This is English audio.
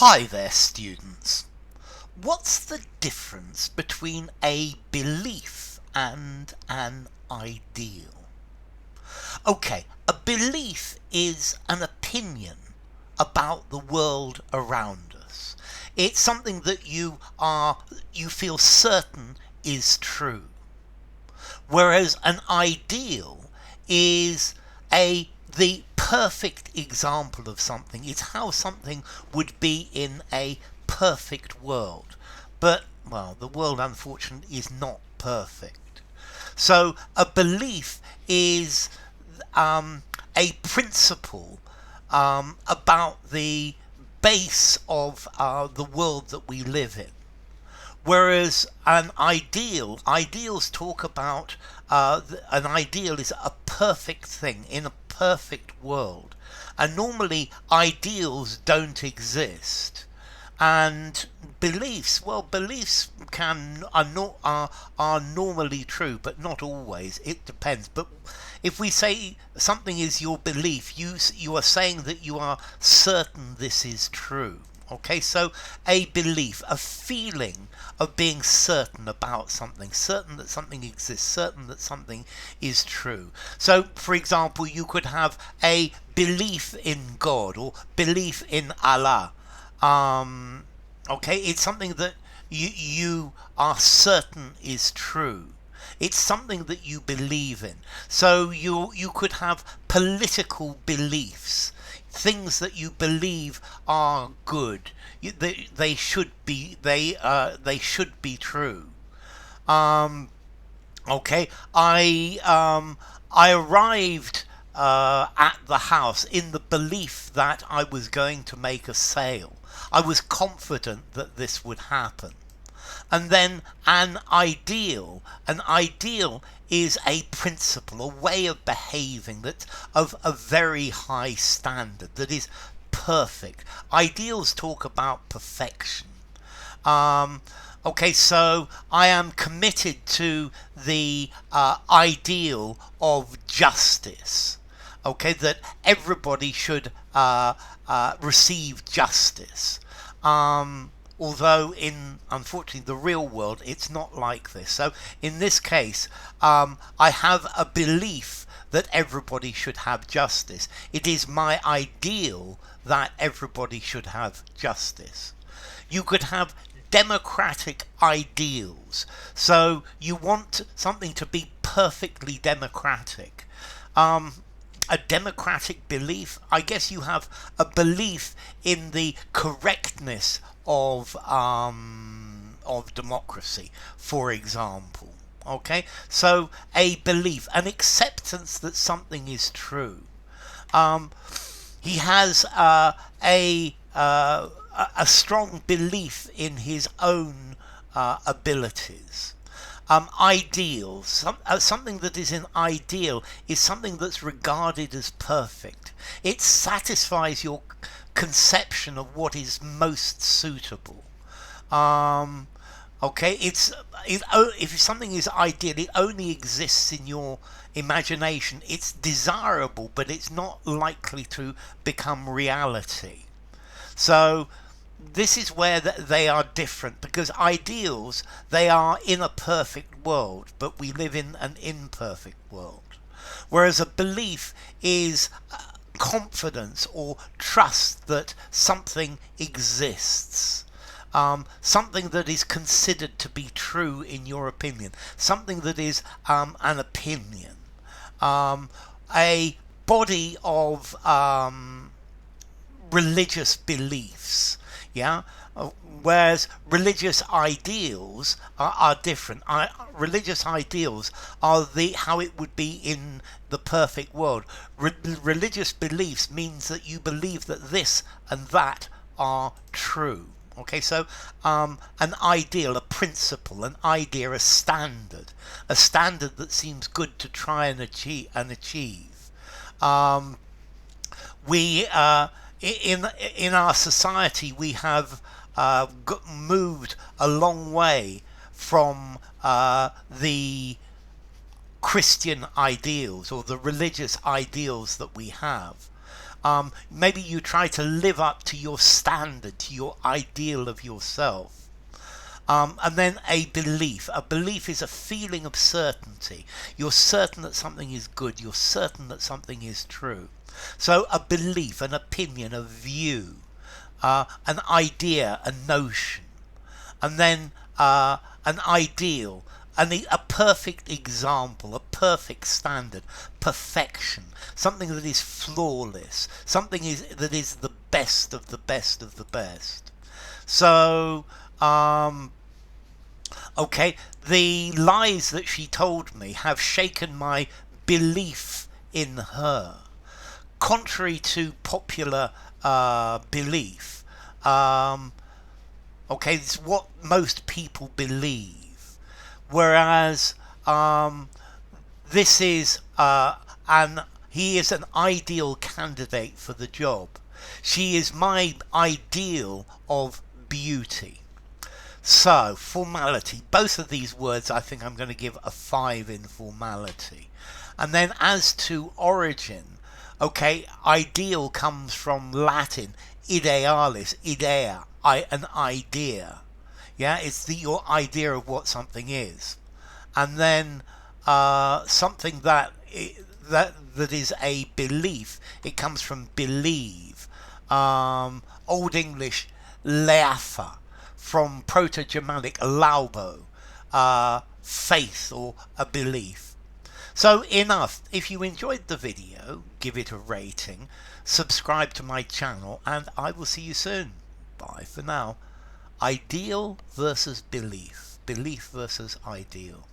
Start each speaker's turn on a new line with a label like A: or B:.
A: Hi there, students. What's the difference between a belief and an ideal? Okay, a belief is an opinion about the world around us. It's something that you feel certain is true. Whereas an ideal is the perfect example of something. It's how something would be in a perfect world. But, well, the world unfortunately is not perfect. So a belief is a principle about the base of the world that we live in. Whereas ideals talk about an ideal is a perfect thing in a perfect world, and normally ideals don't exist. And beliefs, well, beliefs are normally true, but not always. It depends. But if we say something is your belief, you are saying that you are certain this is true. Okay, so a belief, a feeling of being certain about something, certain that something exists, certain that something is true. So, for example, you could have a belief in God or belief in Allah. Okay, it's something that you are certain is true. It's something that you believe in. So you could have political beliefs, things that you believe are good. They should be they should be true. Okay, I arrived at the house in the belief that I was going to make a sale. I was confident that this would happen. And then an ideal is a principle, a way of behaving that's of a very high standard, that is perfect. Ideals talk about perfection. Okay, so I am committed to the ideal of justice. Okay, that everybody should receive justice. Although unfortunately, the real world, it's not like this. So in this case, I have a belief that everybody should have justice. It is my ideal that everybody should have justice. You could have democratic ideals. So you want something to be perfectly democratic. A democratic belief, I guess you have a belief in the correctness of democracy, for example. Okay, so a belief, an acceptance that something is true. He has a strong belief in his own abilities. Ideals, something that is an ideal is something that's regarded as perfect. It satisfies your conception of what is most suitable. Okay, if something is ideal, it only exists in your imagination. It's desirable, but it's not likely to become reality. So this is where they are different, because ideals, they are in a perfect world, but we live in an imperfect world. Whereas a belief is confidence or trust that something exists. Something that is considered to be true in your opinion. Something that is an opinion. A body of religious beliefs. Yeah, whereas religious ideals are different. Religious ideals are how it would be in the perfect world. Religious beliefs means that you believe that this and that are true. Okay, so an ideal, a principle, an idea, a standard that seems good to try and achieve. We in our society, we have moved a long way from the Christian ideals or the religious ideals that we have. Maybe you try to live up to your standard, to your ideal of yourself. And then a belief. A belief is a feeling of certainty. You're certain that something is good. You're certain that something is true. So a belief, an opinion, a view, an idea, a notion. And then an ideal, a perfect example, a perfect standard, perfection, something that is flawless, something that is the best of the best of the best. So, okay, the lies that she told me have shaken my belief in her. Contrary to popular belief, okay, it's what most people believe. Whereas this is he is an ideal candidate for the job. She is my ideal of beauty. So, formality. Both of these words I think I'm going to give a 5 in formality. And then as to origin, okay, ideal comes from Latin, idealis, idea, an idea. Yeah, it's your idea of what something is. And then something that is a belief, it comes from believe. Old English, leafa, from Proto-Germanic laubo, faith or a belief. So enough. If you enjoyed the video, give it a rating, subscribe to my channel, and I will see you soon. Bye for now. Ideal versus belief. Belief versus ideal.